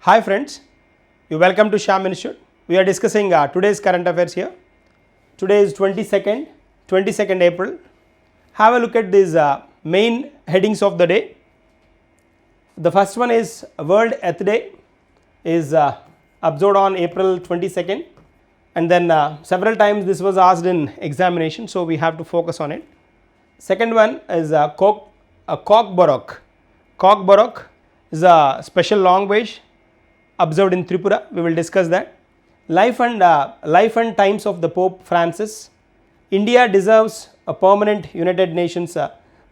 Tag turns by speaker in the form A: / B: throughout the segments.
A: Hi friends, you welcome to Shyam Institute. We are discussing today's current affairs here. Today is 22nd April. Have a look at these main headings of the day. The first one is World Earth Day is observed on April 22nd, and then several times this was asked in examination, so we have to focus on it. Second one is Cocoarak. Cocoarak is a special language observed in Tripura. We will discuss that. Life and times of the Pope Francis. India deserves a permanent United Nations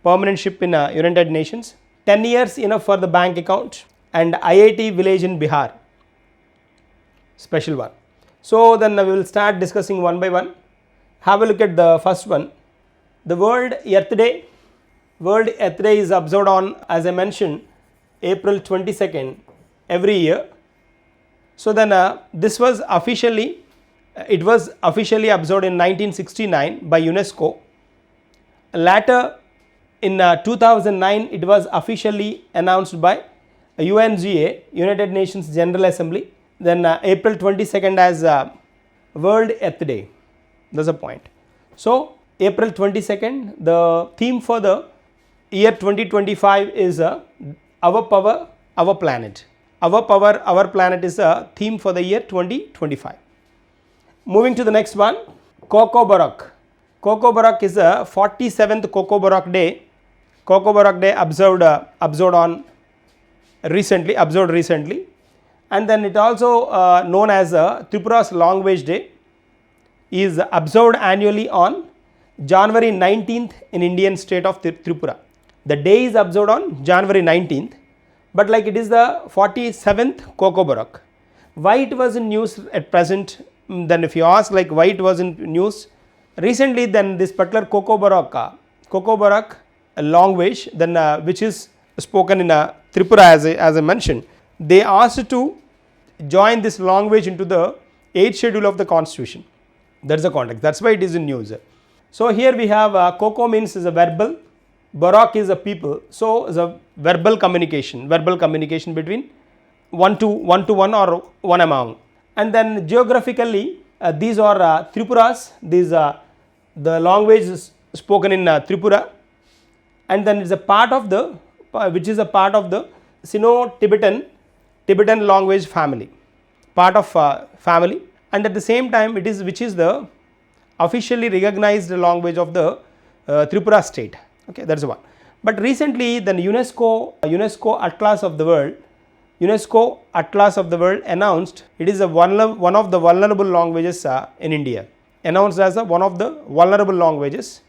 A: permanentship in United Nations. 10 years enough for the bank account, and IIT village in Bihar. Special one. So then we will start discussing one by one. Have a look at the first one. The World Earth Day. World Earth Day is observed on, as I mentioned, April 22nd every year. So then this was officially observed in 1969 by UNESCO. Later in 2009 it was officially announced by UNGA, United Nations General Assembly. Then April 22nd as World Earth Day. That's a point. So April 22nd, the theme for the year 2025 is Our Power, Our Planet. Our Power, Our Planet is a theme for the year 2025. Moving to the next one, Cocoarak. Cocoarak is a 47th Cocoarak Day. Cocoarak Day observed recently, and then it also known as Tripura's Language Day is observed annually on January 19th in Indian state of Tripura. The day is observed on January 19th, but like it is the 47th Cocoarak. Why it was in news at present? Then if you ask like why it was in news recently, then this particular Cocoarak language, then which is spoken in Tripura, as I mentioned, they asked to join this language into the 8th schedule of the constitution. That's the context. That's why it is in news. So here we have Coco means is a verbal, Barak is a people, so is a verbal communication between one to one or one among. And then geographically these are Tripuras, these are the language spoken in Tripura, and then it's a part of the Sino-Tibetan language family, part of family, and at the same time which is the officially recognized language of the Tripura state. Okay, that's one. But recently then UNESCO Atlas of the World announced it is one of the vulnerable languages in India, announced as one of the vulnerable languages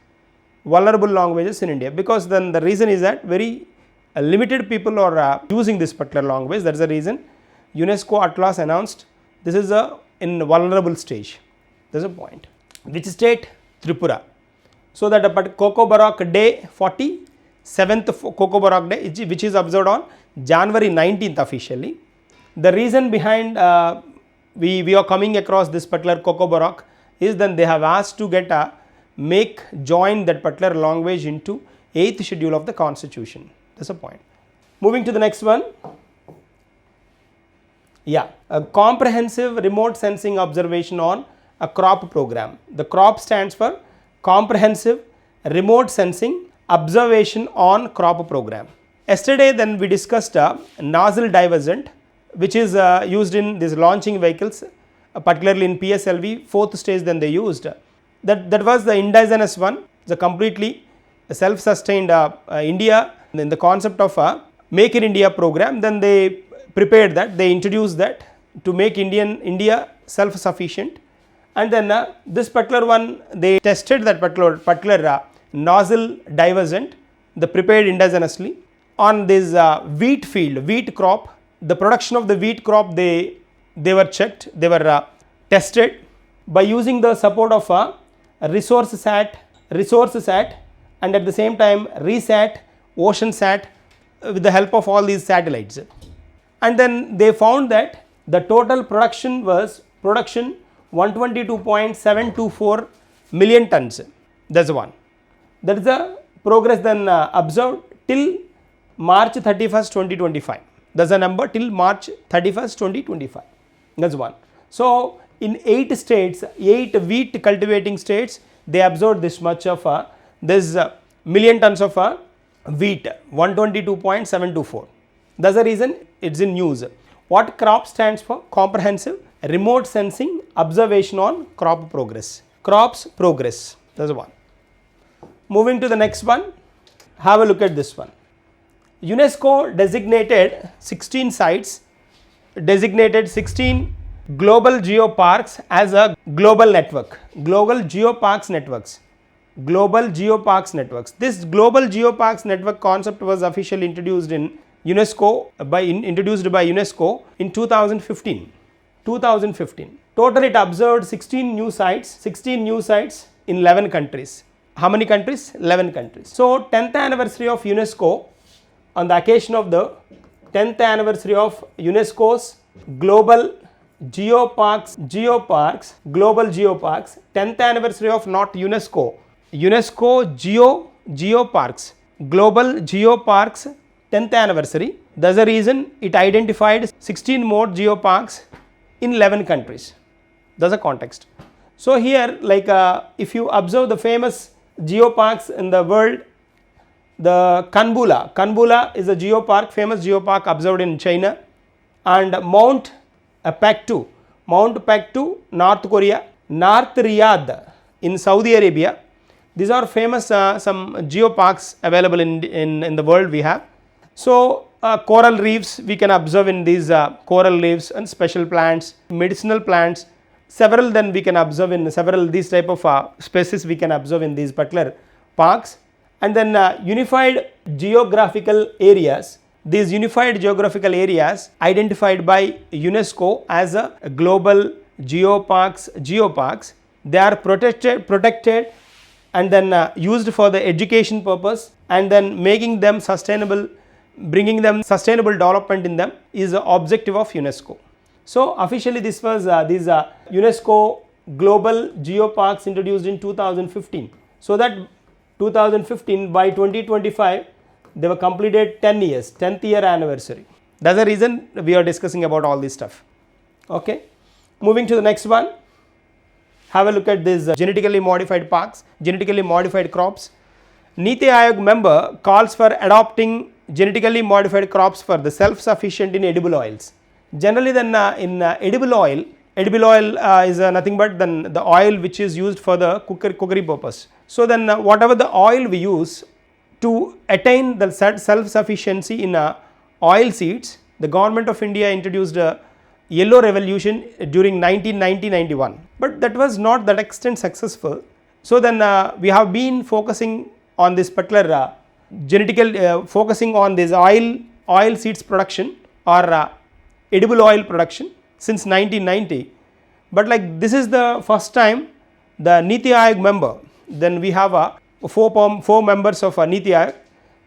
A: in India, because then the reason is that very limited people are using this particular language. That is the reason UNESCO Atlas announced this is in vulnerable stage. That's a point. Which state? Tripura. So that Cocoarak Day, 47th Cocoarak Day, which is observed on January 19th officially. The reason behind we are coming across this particular Cocoarak is then they have asked to get join that particular language into 8th schedule of the constitution. That's a point. Moving to the next one. Yeah, a comprehensive remote sensing observation on a crop program. The crop stands for Comprehensive Remote Sensing Observation on Crop Program. Yesterday then we discussed nozzle divergent, which is used in these launching vehicles, particularly in PSLV 4th stage. Then they used that was the indigenous one, the completely self-sustained India in the concept of Make in India program. Then they prepared that, they introduced that to make India self-sufficient. And then this particular one, they tested that particular nozzle divergent, the prepared indigenously on this wheat crop. The production of the wheat crop, they were checked, they were tested by using the support of a resource sat, and at the same time resat, ocean sat, with the help of all these satellites. And then they found that the total production was 122.724 million tons. That's one. That is the progress then observed till March 31st, 2025. That's the number till March 31st, 2025. That's one. So in 8 states, 8 wheat cultivating states, they absorbed this much of this million tons of wheat, 122.724. That's the reason it's in news. What crop stands for? Comprehensive remote sensing observation on crop progress. Crops progress. That's one. Moving to the next one, have a look at this one. UNESCO designated 16 sites, designated 16 global geoparks as a global network. Global geoparks networks. Global geoparks networks. This global geoparks network concept was officially introduced in UNESCO introduced by UNESCO in 2015. 2015. Total it observed 16 new sites in 11 countries. How many countries? 11 countries. So 10th anniversary of UNESCO, on the occasion of the 10th anniversary of UNESCO's global geoparks, global geoparks, 10th anniversary of not UNESCO geoparks, global geoparks 10th anniversary. That's the reason it identified 16 more geoparks in 11 countries. That's the context. So here, like if you observe the famous geoparks in the world, the Kanbula is a geopark, famous geopark observed in China, and Mount Paktu, North Korea, North Riyadh in Saudi Arabia. These are famous some geoparks available in the world we have. So coral reefs we can observe in these coral reefs, and special plants, medicinal plants, several then we can observe in several these type of species we can observe in these particular parks. And then unified geographical areas, these unified geographical areas identified by UNESCO as a global geoparks, they are protected and then used for the education purpose, and then making them sustainable, bringing them sustainable development in them is the objective of UNESCO. So officially this was these UNESCO global geoparks introduced in 2015. So that 2015 by 2025 they were completed 10 years, 10th year anniversary. That's the reason we are discussing about all this stuff. Okay, moving to the next one, have a look at this genetically modified parks, genetically modified crops. Niti Aayog member calls for adopting genetically modified crops for the self-sufficient in edible oils. Generally then in edible oil is nothing but then the oil which is used for the cookery purpose. So then whatever the oil we use to attain the self-sufficiency in oil seeds, the government of India introduced a yellow revolution during 1990-91, but that was not that extent successful. So then we have been focusing on this particular focusing on this oil seeds production or edible oil production since 1990, but like this is the first time the Niti Aayog member, then we have four members of Niti Aayog.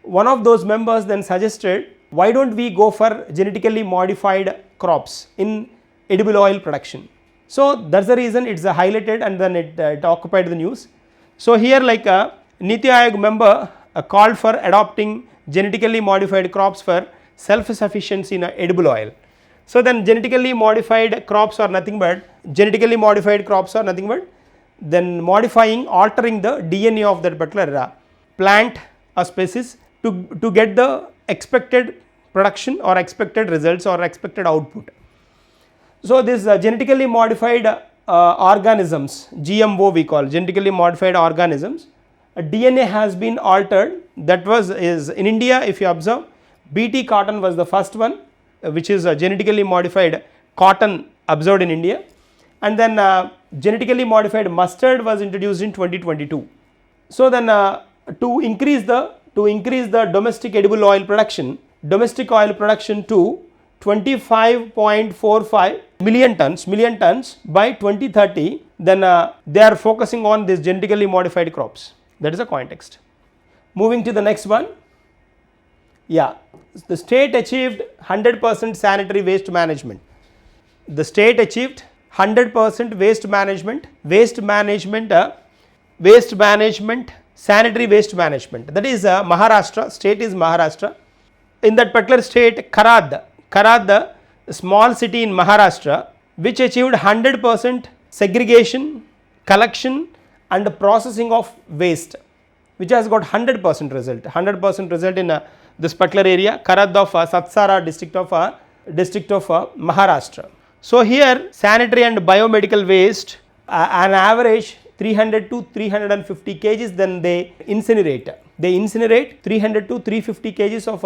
A: One of those members then suggested, why don't we go for genetically modified crops in edible oil production. So that's the reason it's highlighted and then it occupied the news. So here like Niti Aayog member called for adopting genetically modified crops for self-sufficiency in edible oil. So then genetically modified crops are nothing but then modifying, altering the DNA of that particular plant or species to get the expected production or expected results or expected output. So this genetically modified organisms, GMO we call genetically modified organisms, DNA has been altered. That is in India, if you observe, BT cotton was the first one, which is genetically modified cotton observed in India, and then genetically modified mustard was introduced in 2022. So then to increase the domestic edible oil production, to 25.45 million tons by 2030, then they are focusing on this genetically modified crops. That is the context. Moving to the next one. Yeah, the state achieved 100% sanitary waste management. The state achieved 100% waste management, sanitary waste management. That is Maharashtra, state is Maharashtra. In that particular state, Karad Karad, the small city in Maharashtra, which achieved 100% segregation, collection and processing of waste, which has got 100% result, 100% result in this particular area, Karad of Satsara district of Maharashtra. So here sanitary and biomedical waste, an average 300 to 350 kgs, then they incinerate. They incinerate 300 to 350 kgs of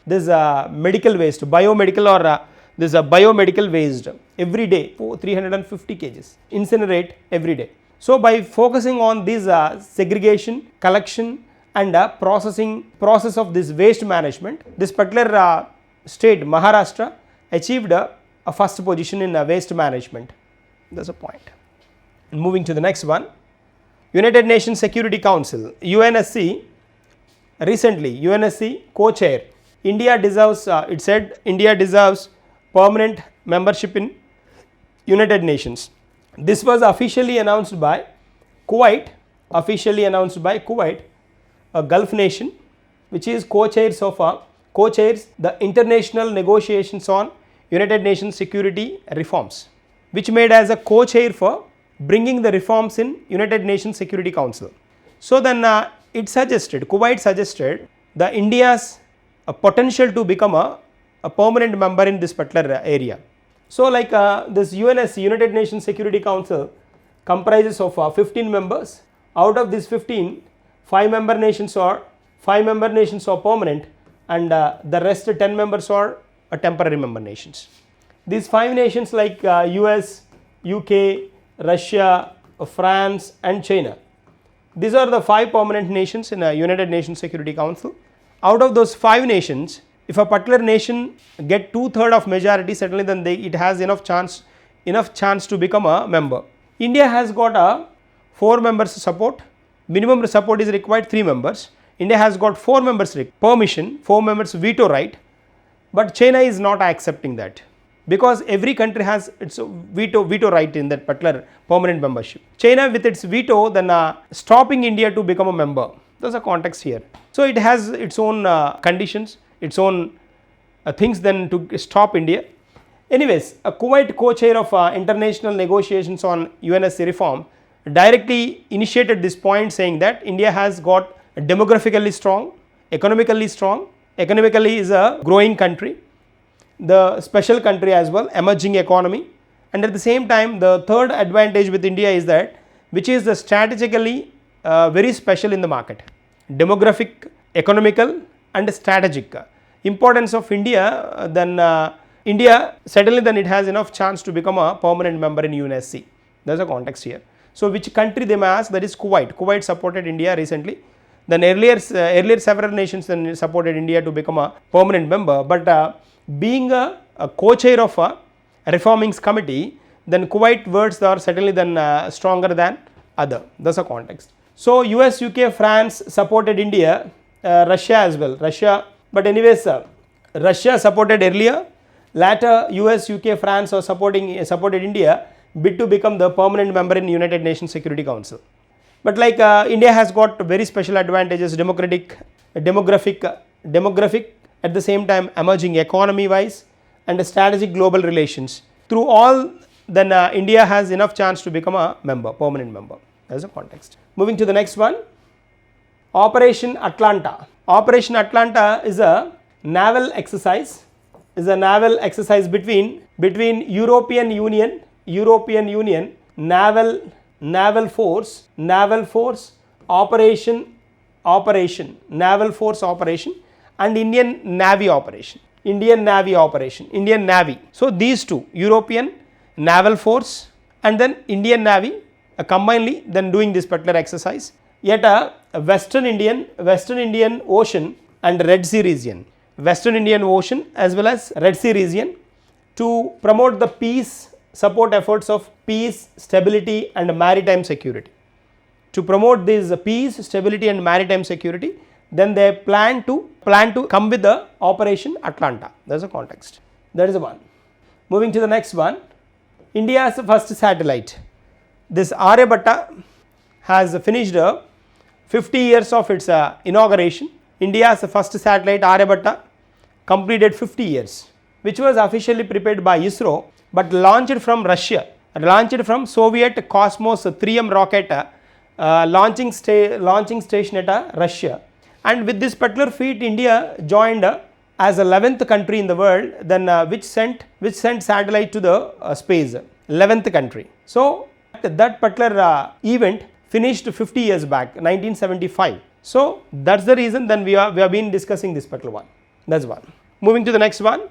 A: this medical waste, biomedical or this biomedical waste every day, 350 kgs incinerate every day. So by focusing on this segregation, collection and process of this waste management, this particular state Maharashtra achieved a first position in waste management. That's a point. And moving to the next one, United Nations Security Council, UNSC, recently UNSC co-chair, India deserves, it said India deserves permanent membership in United Nations. This was officially announced by Kuwait, a Gulf nation which is co-chairs the international negotiations on United Nations security reforms, which made as a co-chair for bringing the reforms in United Nations Security Council. So then Kuwait suggested the India's potential to become a permanent member in this particular area. So like this UNSC, United Nations Security Council, comprises of 15 members. Out of these 15, 5 member nations are permanent and the rest 10 members are temporary member nations. These 5 nations like US, UK, Russia, France and China, these are the 5 permanent nations in a United Nations Security Council. Out of those 5 nations, if a particular nation get 2/3 of majority, certainly then it has enough chance to become a member. India has got a 4 members support, minimum support is required 3 members. India has got 4 members permission, 4 members veto right, but China is not accepting that because every country has its veto right in that particular permanent membership. China with its veto then stopping India to become a member. There's a context here. So it has its own conditions, its own things then to stop India. Anyways, a Kuwait co-chair of international negotiations on UNSC reform directly initiated this point, saying that India has got demographically strong, economically is a growing country, the special country as well, emerging economy, and at the same time the third advantage with India is that which is the strategically very special in the market, demographic, economical and strategic importance of India, then India certainly then it has enough chance to become a permanent member in UNSC. There is a context here. So which country they may ask, that is Kuwait. Kuwait supported India recently. Then earlier several nations then supported India to become a permanent member, but being a co-chair of a reforming committee, then Kuwait words are certainly then stronger than other. That's a context. So US, UK, France supported India, Russia as well. But anyways, Russia supported earlier. Later US, UK, France are supported India bid to become the permanent member in United Nations Security Council. But like India has got very special advantages, demographic, at the same time emerging economy wise and strategic global relations. Through all, then India has enough chance to become a member, permanent member. That's a context. Moving to the next one, Operation Atlanta. Operation Atlanta is a naval exercise. Between European Union naval force operation and Indian Navy operation. Indian Navy. So these two, European naval force and then Indian Navy, combinedly then doing this particular exercise. Yet a Western Indian Ocean and Red Sea region. Western Indian Ocean as well as Red Sea region to promote the peace, support efforts of peace, stability and maritime security. To promote this peace, stability and maritime security, then they plan to come with the Operation Atlanta. That is a context. That is the one. Moving to the next one, India's first satellite. This Aryabhatta has finished 50 years of its inauguration. India's first satellite Aryabhatta completed 50 years. which was officially prepared by ISRO but launched from Russia, launched from Soviet Cosmos 3M rocket launching station at Russia. And with this particular feat, India joined as the 11th country in the world, then which sent satellite to the space, 11th country. So that particular event finished 50 years back, 1975. So that's the reason then we have been discussing this particular one. That's one. Moving to the next one.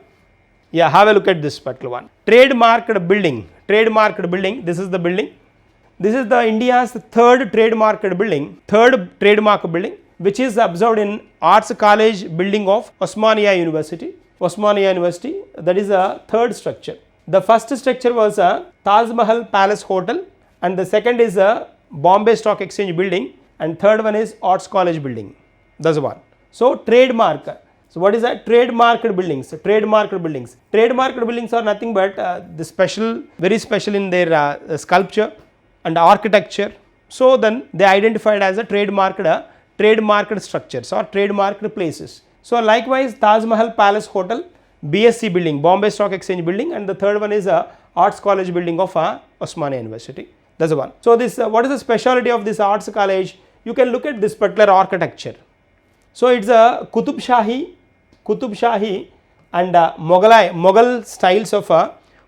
A: Yeah, have a look at this particular one. Trademarked building. Trademarked building. This is the building. This is the India's third trademarked building, which is observed in Arts College building of Osmania University. That is a third structure. The first structure was a Taj Mahal Palace Hotel, and the second is a Bombay Stock Exchange building, and third one is Arts College building. That's one. So trademark. So what is that? Trademarked buildings. Trademarked buildings are nothing but very special in their sculpture and architecture. So then they identified as a trademarked structures or trademarked places. So likewise, Taj Mahal Palace Hotel, BSc building, Bombay Stock Exchange building, and the third one is Arts College building of Osmania University. That's the one. So this what is the specialty of this Arts College? You can look at this particular architecture. So it's a Qutub Shahi and Mughal styles of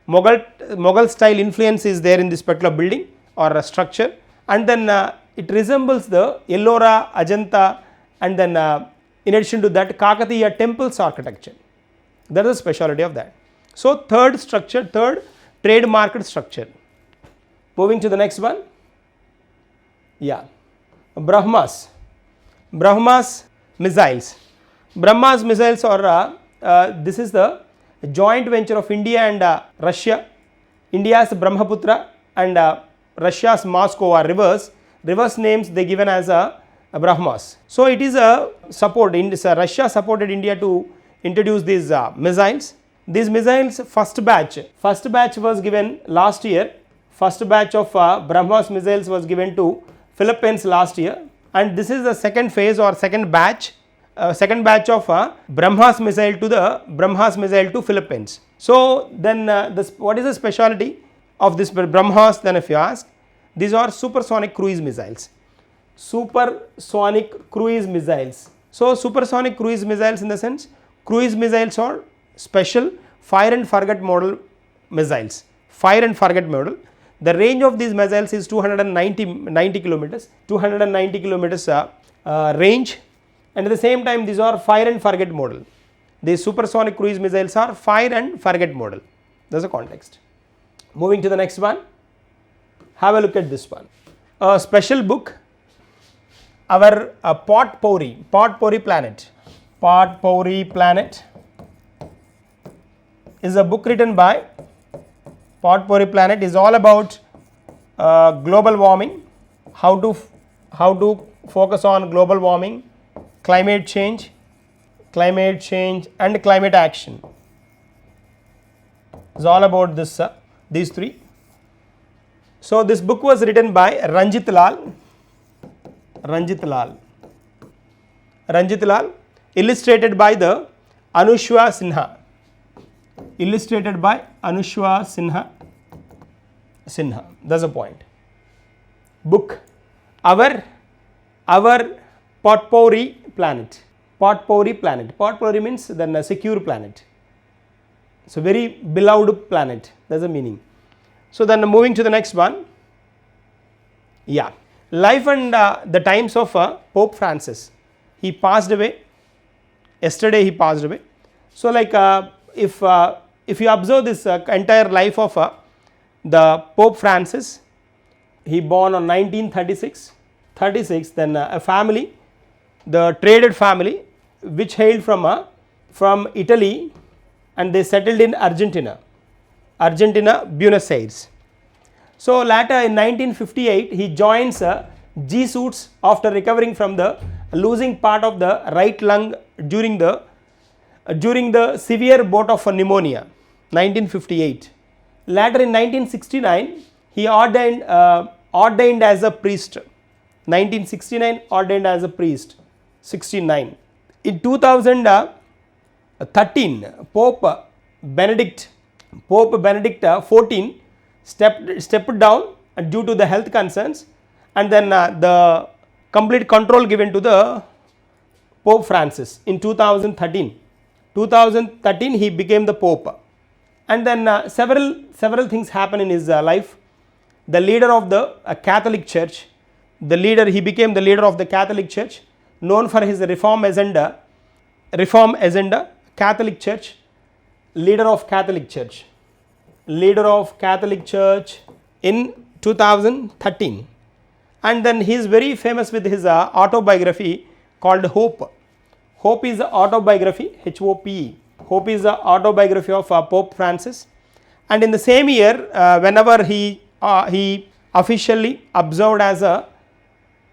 A: Mughal style influence is there in this particular building or a structure, and then it resembles the Ellora, Ajanta, and then in addition to that Kakatiya temples architecture. That is the specialty of that. So third trademarked structure. Moving to the next one. Yeah, Brahmos missiles. Brahmos missiles are this is the joint venture of India and Russia. India's Brahmaputra and Russia's Moscow are reverse names they given as Brahmos. So it is a support. Russia supported India to introduce these missiles. These missiles first batch was given last year. First batch of Brahmos missiles was given to Philippines last year, and this is the second phase or second batch of Brahmos missile to Philippines. So then what is the specialty of this Brahmos? Then if you ask, these are supersonic cruise missiles. So supersonic cruise missiles in the sense, cruise missiles are special fire and forget model missiles. The range of these missiles is 290 kilometers range, and at the same time these are fire and forget model. These supersonic cruise missiles are fire and forget model. That's the context. Moving to the next one. Have a look at this one. A special book, our Poti Planet. Poti Planet is a book written by Poti Planet, is all about global warming, how to focus on global warming, climate change and climate action. It's all about this these three. So this book was written by Ranjit Lal, illustrated by the Anushwa Sinha. That's the point. Book, our Poti Planet. Potpourri means then a secure planet. So very beloved planet. That's the meaning. So then moving to the next one. Yeah, life and the times of Pope Francis. He passed away. Yesterday he passed away. So like if you observe this entire life of the Pope Francis, he born on 1936. Then a family, the traded family, which hailed from Italy, and they settled in Argentina, Buenos Aires. So later in 1958 he joins Jesuits after recovering from the losing part of the right lung during the severe bout of pneumonia, 1958. Later in 1969 he ordained as a priest. 1969 ordained as a priest. 69. In 2013 Pope Pope Benedict XIV stepped down due to the health concerns, and then the complete control given to the Pope Francis in 2013. 2013 he became the Pope, and then several things happen in his life. The leader of the Catholic Church, he became the leader of the Catholic Church, known for his reform agenda. Catholic Church, leader of Catholic Church in 2013. And then he is very famous with his autobiography called Hope. Hope is the autobiography, Hope. Hope is the autobiography of Pope Francis. And in the same year, whenever he officially observed as a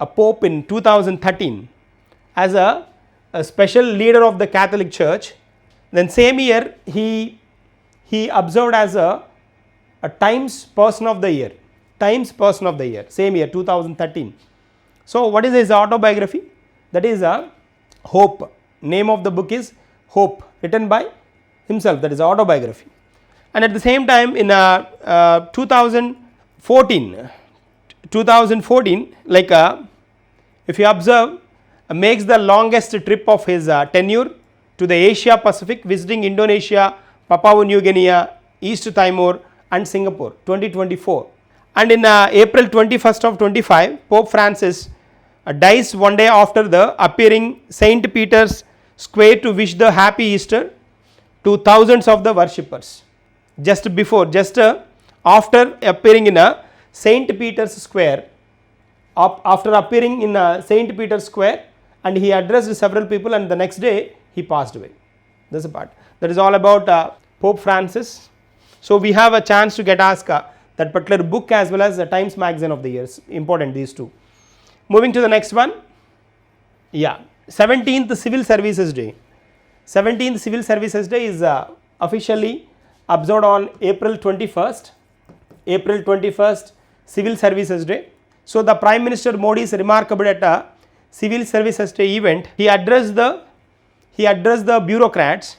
A: Pope in 2013, as a special leader of the Catholic Church, then same year he observed as a Times Person of the Year. Same year 2013. So what is his autobiography? That is Hope. Name of the book is Hope, written by himself, that is autobiography. And at the same time in 2014, like if you observe, makes the longest trip of his tenure to the Asia Pacific, visiting Indonesia, Papua New Guinea, East Timor and Singapore, 2024. And in April 21st of 25, Pope Francis dies one day after the appearing St. Peter's Square to wish the happy Easter to thousands of the worshippers. Just after appearing in a St. Peter's Square, and he addressed several people, and the next day he passed away. This is a part. That is all about Pope Francis. So we have a chance to get asked that particular book as well as the Times Magazine of the years. Important, these two. Moving to the next one. 17th Civil Services Day. 17th Civil Services Day is officially observed on April 21st. Civil Services Day. So the Prime Minister Modi is remarkable at a Civil Services Day event. He addressed the bureaucrats,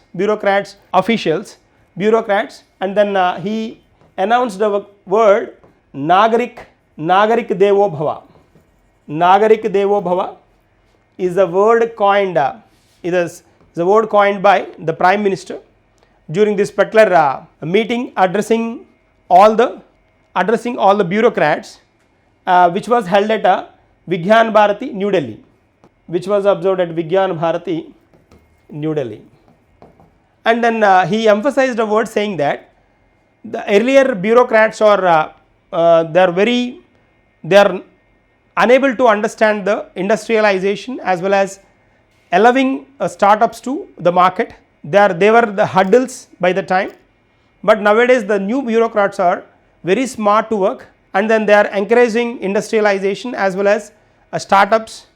A: and then he announced the word Nagarik Devo Bhava. Nagarik Devo Bhava is the word coined by the Prime Minister during this particular meeting, addressing all the bureaucrats, which was held at Vigyan Bharati, New Delhi, which was observed at Vigyan Bharati, New Delhi. And then he emphasized a word saying that the earlier bureaucrats are they are unable to understand the industrialization as well as allowing startups to the market. They were the hurdles by the time, but nowadays the new bureaucrats are very smart to work, and then they are encouraging industrialization as well as startups,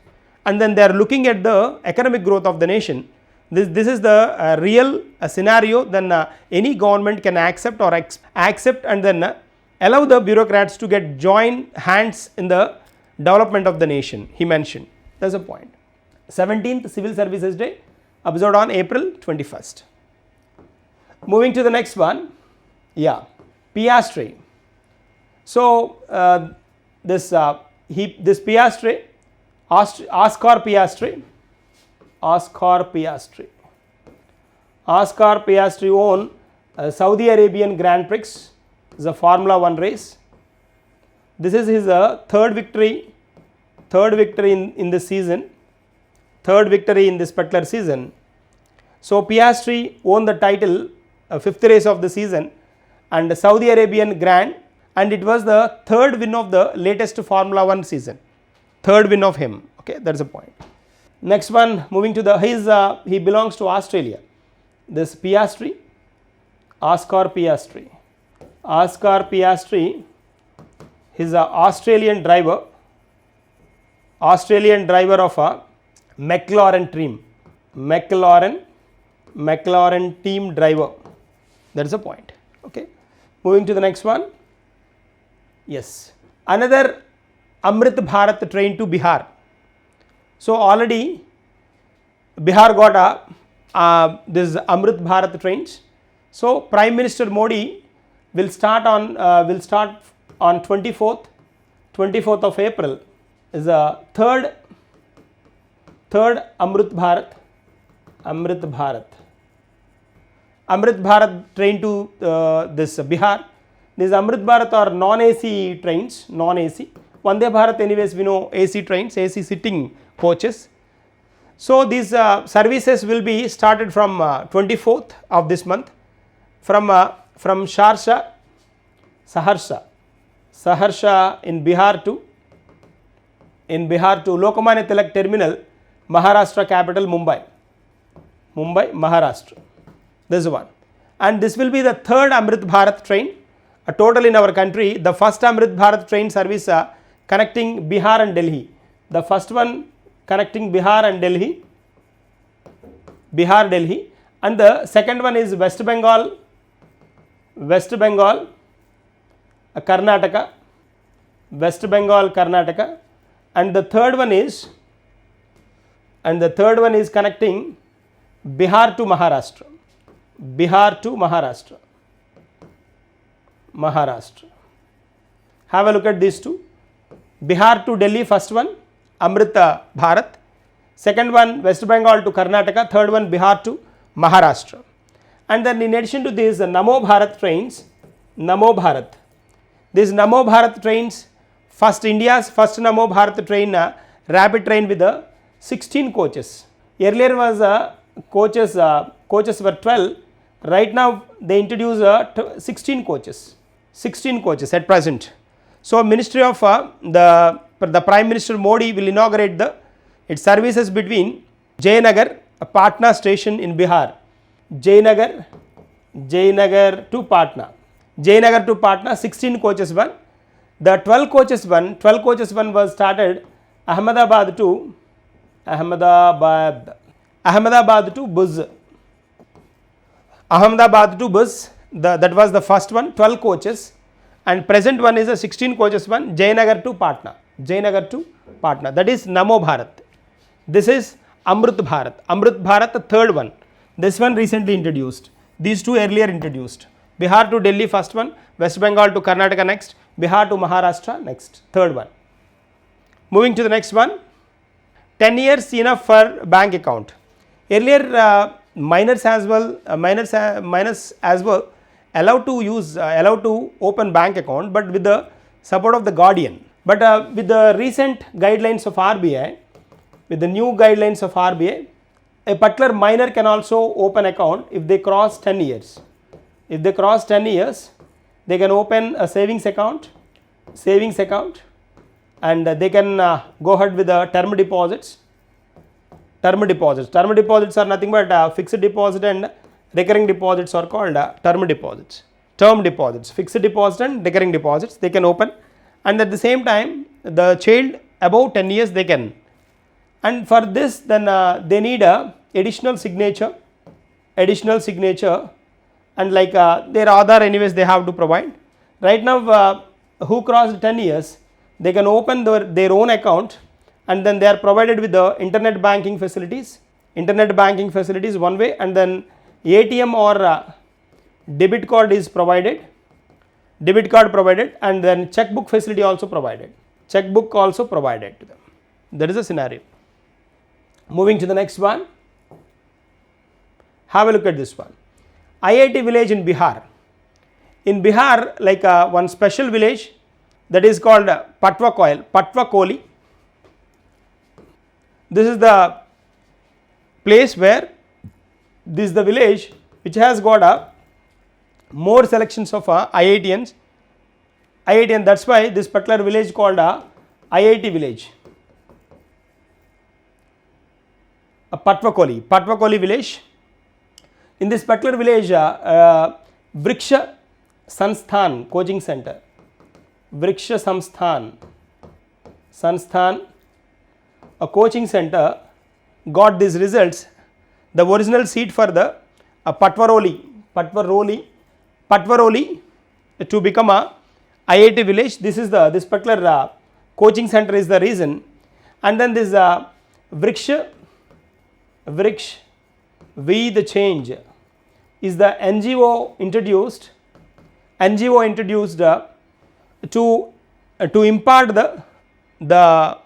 A: and then they are looking at the economic growth of the nation. This is the real scenario. Then any government can accept and then allow the bureaucrats to get join hands in the development of the nation, he mentioned. That's a point. 17th Civil Services Day observed on April 21st. Moving to the next one. Piastri. So this Piastri, Oscar Piastri won Saudi Arabian Grand Prix, is a Formula 1 race. This is his third victory in this season, third victory in this particular season. So Piastri won the title, fifth race of the season, and the Saudi Arabian Grand, and it was the third win of the latest Formula 1 season. Third win of him. Okay, that's a point. Next one, moving to he belongs to Australia. This Piastri, Oscar Piastri. He's an Australian driver of a McLaren team driver. That is a point. Okay. Moving to the next one. Yes. Another Amrit Bharat train to Bihar. So already Bihar got this Amrit Bharat trains. So Prime Minister Modi will start on 24th of April is the third Amrit Bharat train to this Bihar. These Amrit Bharat are non-AC trains, non-AC. Vande Bharat anyways we know AC trains, AC sitting coaches. So these services will be started from 24th of this month from Saharsha in Bihar to Lokmanya Tilak Terminal, Maharashtra capital Mumbai, Maharashtra. This is one. And this will be the third Amrit Bharat train total in our country. The first Amrit Bharat train service connecting Bihar and Delhi. The first one connecting Bihar and Delhi, and the second one is West Bengal, Karnataka, and the third one is connecting Bihar to Maharashtra. Have a look at these two. Bihar to Delhi, first one Amrit Bharat, second one West Bengal to Karnataka, third one Bihar to Maharashtra. And then in addition to these Namo Bharat trains, these Namo Bharat trains, India's first Namo Bharat train, rapid train with 16 coaches. Earlier was coaches were 12. Right now they introduce 16 coaches at present. So Ministry of the Prime Minister Modi will inaugurate its services between Jayanagar, Patna station in Bihar, Jayanagar to Patna, 16 coaches one. The 12 coaches one was started Ahmedabad to Buzz. That was the first one, 12 coaches, and present one is a 16 coaches one, Jayanagar to Patna. That is Namo Bharat. This is Amrit Bharat, the third one. This one recently introduced. These two earlier introduced. Bihar to Delhi first one, West Bengal to Karnataka next, Bihar to Maharashtra next, third one. Moving to the next one, 10 years enough for bank account. Earlier minors as well allowed to open bank account, but with the support of the guardian. But with the recent guidelines of RBI, a particular minor can also open account if they cross 10 years. If they cross 10 years, they can open a savings account, and they can go ahead with the term deposits. Term deposits are nothing but fixed deposit and recurring deposits are called term deposits. Fixed deposit and recurring deposits they can open, and at the same time the child above 10 years they can. And for this then they need a additional signature, and like their Aadhaar anyways they have to provide. Right now who crossed 10 years, they can open their own account, and then they are provided with the internet banking facilities one way, and then ATM or debit card provided, and then checkbook facility also provided to them. That is the scenario. Moving to the next one, have a look at this one. IIT village in Bihar. In Bihar, like one special village that is called Patvakoli. This is the place where this is the village which has got more selections of IITians, that's why this particular village called IIT village. Patvakoli village. In this particular village, Vriksha Sansthan coaching center, a coaching center got these results. The original seat for the Patvaroli to become a IIT village. This particular coaching center is the reason. And then this Vriksha, V the change, is the NGO introduced to impart the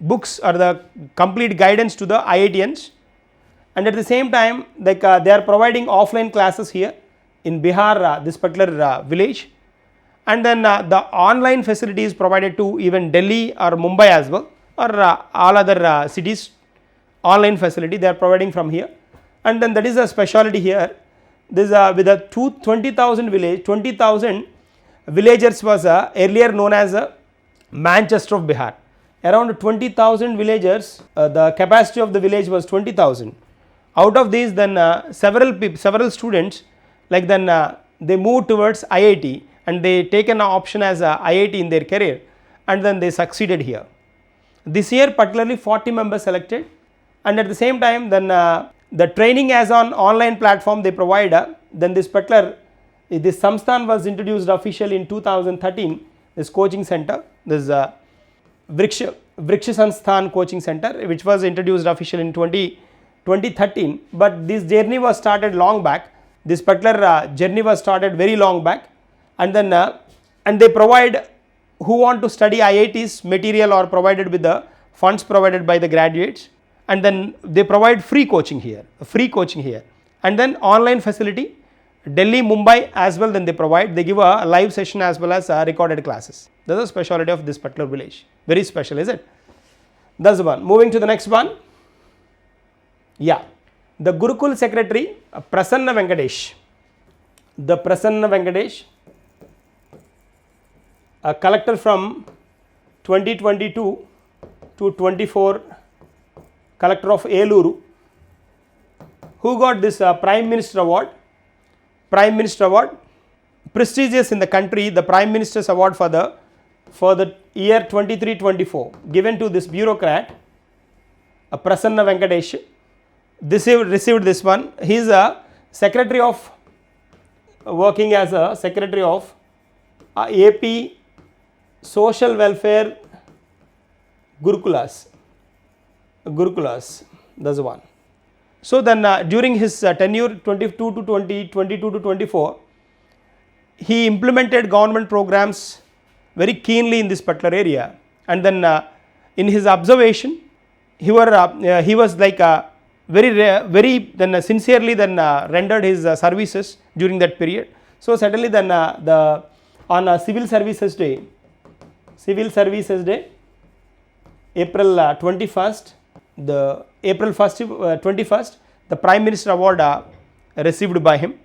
A: books or the complete guidance to the IITians, and at the same time like they are providing offline classes here in Bihar, this particular village, and then the online facility is provided to even Delhi or Mumbai as well, or all other cities. Online facility they are providing from here, and then that is a specialty here. This with a 20,000 villagers was earlier known as Manchester of Bihar. Around 20,000 villagers, the capacity of the village was 20,000. Out of these, then several students, like then they moved towards IIT, and they take an option as a IIT in their career, and then they succeeded here. This year particularly 40 members selected, and at the same time then the training as on online platform they provide. Then this particular this Samsthan was introduced officially in 2013, this coaching center, this Vriksha Sansthan coaching center, which was introduced officially in 2013, but this journey was started long back. This particular journey was started very long back, and then and they provide who want to study IITs material or provided with the funds provided by the graduates, and then they provide free coaching here, and then online facility Delhi, Mumbai as well, then they give a live session as well as recorded classes. That is a specialty of this particular village, very special, is it? That's the one. Moving to the next one. Yeah, the Gurukul secretary Prasanna Venkatesh, a collector from 2022 to 24, collector of Eluru, who got this Prime Minister Award, prestigious in the country, the Prime Minister's Award for the year 23-24, given to this bureaucrat, Prasanna Venkatesh. This received this one. He is a secretary of, working as a secretary of AP Social Welfare Gurukulas, that's the one. So then during his tenure 22 to 24, he implemented government programs very keenly in this particular area, and then in his observation he was like very then sincerely then rendered his services during that period. So certainly then on Civil Services Day, April 21st, the April 21st, the Prime Minister Award received by him.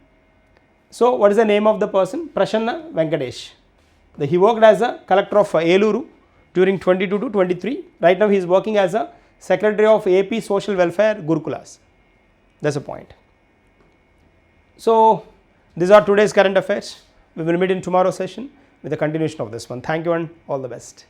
A: So what is the name of the person? Prasanna Venkatesh. He worked as a collector of Eluru during 22 to 23. Right now he is working as a secretary of AP Social Welfare Gurukulas. That's a point. So these are today's current affairs. We will meet in tomorrow's session with the continuation of this one. Thank you and all the best.